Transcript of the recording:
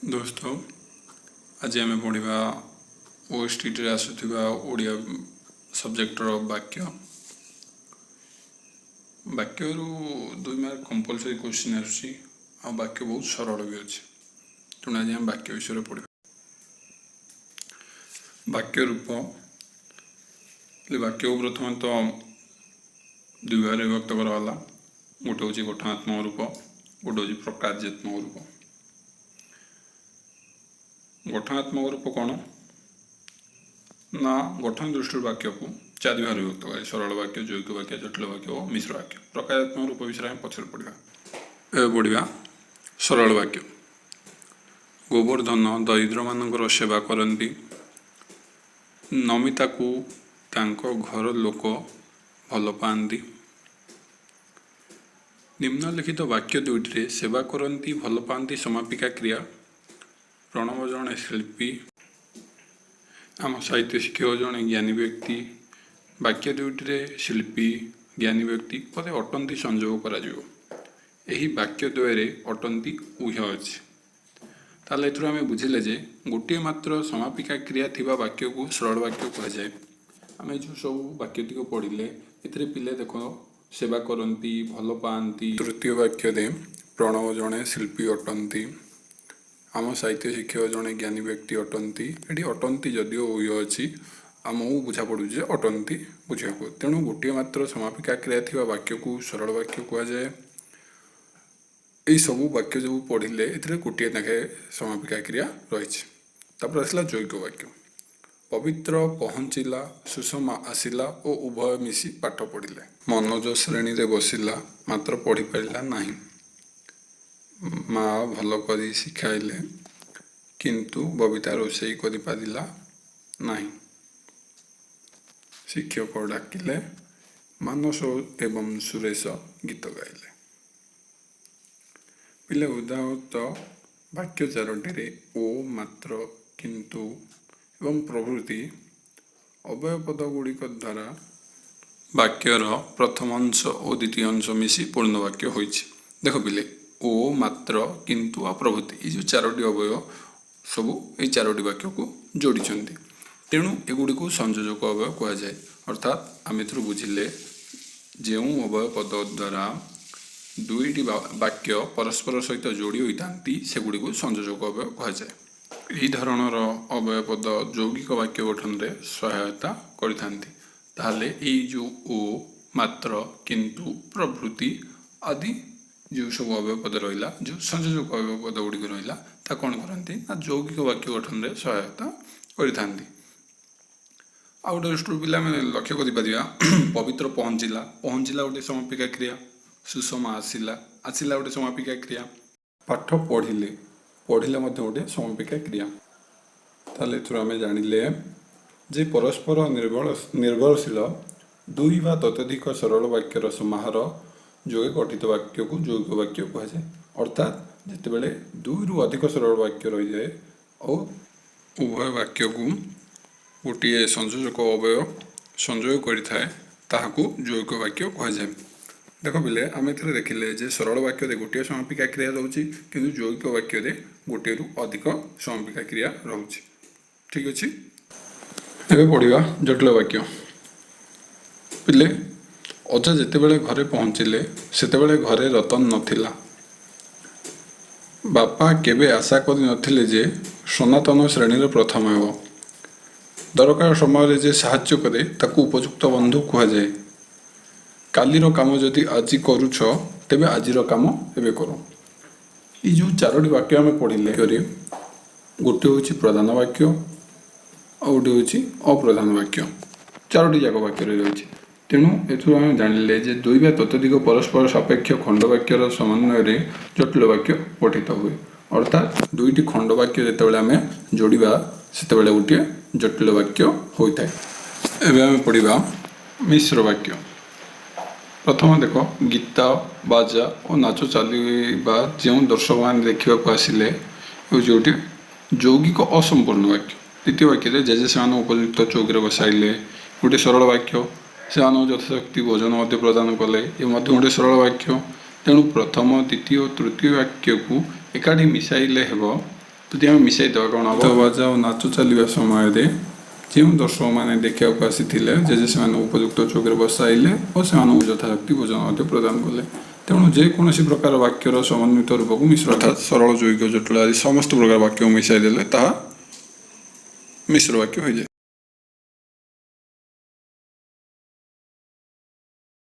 दोस्तों आज आम पढ़ा ओएसटी आसुवा ओडिया सब्जेक्टर वाक्य वाक्य दुई मार्क कंपलसरी क्वेश्चन आसूसी वाक्य बहुत सरल भी अच्छे तेणु आज आम वाक्य विषय पढ़ा वाक्य रूप वाक्य को प्रथम तो दुई भाग विभक्त कराला गोटे हूँ गठनात्मक रूप गोटे हूँ प्रकार्यात्मक रूप। गठनात्मक रूप कौन ना गठन दृष्टि वाक्य को चारि भाग विभक्त करे सरल वाक्य जैविक वाक्य जटिल वाक्य और मिश्र वाक्य। प्रकारात्मक रूप विषय में पछर पढ़ा सरल वाक्य गोवर्धन दरिद्र मानकर सेवा करती नमिता को तांको घर लोक भल पाती। निम्नलिखित वाक्य दुईटे सेवा करती भल पाती समापिका क्रिया प्रणव जड़े शिल्पी आम साहित्य शिक्षक जड़े ज्ञानी व्यक्ति वाक्य दुईटे शिल्पी ज्ञानी व्यक्ति पदे अटंती संयोग करा वाक्य द्वय अटंती उह अच्छे ताल आम बुझिले जे गोटे मात्र समापिका क्रिया थिबा वाक्य को सरल वाक्य कहुए। आम जो सब वाक्यटी पढ़ले ए पिले देख सेवा करती भल पाती। तृतीय वाक्य दे प्रणव जड़े शिल्पी अटंती आम साहित्य शिक्षक जड़े ज्ञानी व्यक्ति अटंती ये अटंती जदिओ उह अच्छी आमको बुझा पड़ू अटंती बुझा तेणु गोटे मात्र समापिका क्रिया थिबा वाक्य को सरल वाक्य कहुए। यही सब वाक्य जो पढ़ले ए गोटे लेखे समापिका क्रिया रही। आसला जैविक वाक्य पवित्र पहुँचला सुषमा आसिला और उभय मिसी पाठ पढ़िले मनोज श्रेणी रे बसिला मात्र पढ़ी पारा नहीं माँ भल करी शिखाइले किंतु बबीता रोषेई करि पारिला नहीं। शिक्षक डाकिले मानस एवं सुरेश गीत गाइले। पिले उदाहृत वाक्य चारोटी ओ मात्र किंतु एवं प्रभृति अव्यय पद गुड़िक द्वारा वाक्यर प्रथम अंश और द्वितीय अंश मिसी पूर्ण वाक्य होइछि। देख पिले ओ मात्र किंतु आ प्रभृति ये चारोटी अवयव सबू ये चारोटी वाक्य को जोड़ी तेणु एगुड़ी को संयोजक अवयव कहुए। अर्थात आम एथुरु बुझिले जो अवयव पद द्वारा दुईटी वाक्य परस्पर सहित जोड़ी होती सेगुड़ी को संयोजक अवयव कहुए। यही धरणर अवयव पद यौगिक वाक्य गठन में सहायता करते जो ओ मात्र किंतु प्रभृति आदि जो सब अवयव पद रहा जो संयोजक अवयव पद गुड़िक रहा कौन करती ना यौगिक वाक्य गठन में सहायता करते। आ गोटे दृष्टि पिला लक्ष्य कर पवित्र पहुँचला पहुँचला गोटे समापिका क्रिया सुषमा आसिला आसिला गोटे समापिका क्रिया पाठ पढ़िले पढ़िले गोटे समापिका क्रिया। ताले आम जानिले जे परस्पर निर्भरशील दुई बा ततोधिक सरल वाक्यर समाहार जोगे गठित वाक्य को यौगिक वाक्य कहुए। अर्थात जितेबाला दुई रु अधिक सरल वाक्य रही जाए और उभय वाक्य को गोटे संयोजक अवयव संयोग करें ताहाकू यौगिक वाक्य कहुए। देख पिले आम ए देखिले जे सरल वाक्य गोटे समापिका क्रिया रोचे किंतु यौगिक वाक्य गोटे रु अधिक समापिका क्रिया रोचे। ठीक अच्छे एबे पढ़िबा जटिल वाक्य पिले अजा जितेबाला घरे पहुँचिले सेतेबाला घरे रतन नथिला बापा केबे आशा करि नथिले जे सनातन श्रेणी प्रथम हेब दरकार समय जे साहाय्य करे ताकू उपयुक्त बंधु कहुए। कालीर काम जदि आज करुछ तेबे आजिर काम एबे करो। ये जो चारोटी वाक्य आम पढ़िले गोटे हूँ प्रधान वाक्य और गोटे हूँ अप्रधान वाक्य चारोटी जाक वाक्य रही। तेणु एथुरु आम जानिले जे दुई बा ततोधिक परस्पर सापेक्ष खंड वाक्यर समन्वय जटिल वाक्य पठित हुए। अर्थात दुईटी खंड वाक्य जितेबाला आम जोड़ा सेतेबाला गोटे जटिल वाक्य होता है। एबे आम पढ़िबा मिश्र वाक्य। प्रथम देख गीत बाजा और नाच चलवा जो दर्शक मैंने देखा आसिले गोटे यौगिक असंपूर्ण वाक्य। द्वितीय वाक्य जेजे से उपयुक्त चौकी बसाइले गोटे सरल वाक्य से यथाशक्ति भोजन प्रदान कले ये गोटे सरल वाक्य। तेणु प्रथम द्वितीय तृतीय वाक्य को एकाठी मिसाइले हेब ଯଦି ଆମେ ମିଶାଇଦେବା କ'ଣ ହେବ? ବାଜା ଓ ନାଚ ଚାଲିବା ସମୟରେ ଯେଉଁ ଦର୍ଶକମାନେ ଦେଖିବାକୁ ଆସିଥିଲେ ଜେଜେ ସେମାନଙ୍କୁ ଉପଯୁକ୍ତ ଚୌକିରେ ବସାଇଲେ ଓ ସେମାନଙ୍କୁ ଯଥାଶକ୍ତି ଭୋଜନ ମଧ୍ୟ ପ୍ରଦାନ କଲେ। ତେଣୁ ଯେକୌଣସି ପ୍ରକାର ବାକ୍ୟର ସମନ୍ୱିତ ରୂପକୁ ମିଶ୍ର ଅର୍ଥାତ୍ ସରଳ, ଯୌଗିକ, ଜଟିଳ ଆଦି ସମସ୍ତ ପ୍ରକାର ବାକ୍ୟକୁ ମିଶାଇ ଦେଲେ ତାହା ମିଶ୍ର ବାକ୍ୟ ହୋଇଯାଏ।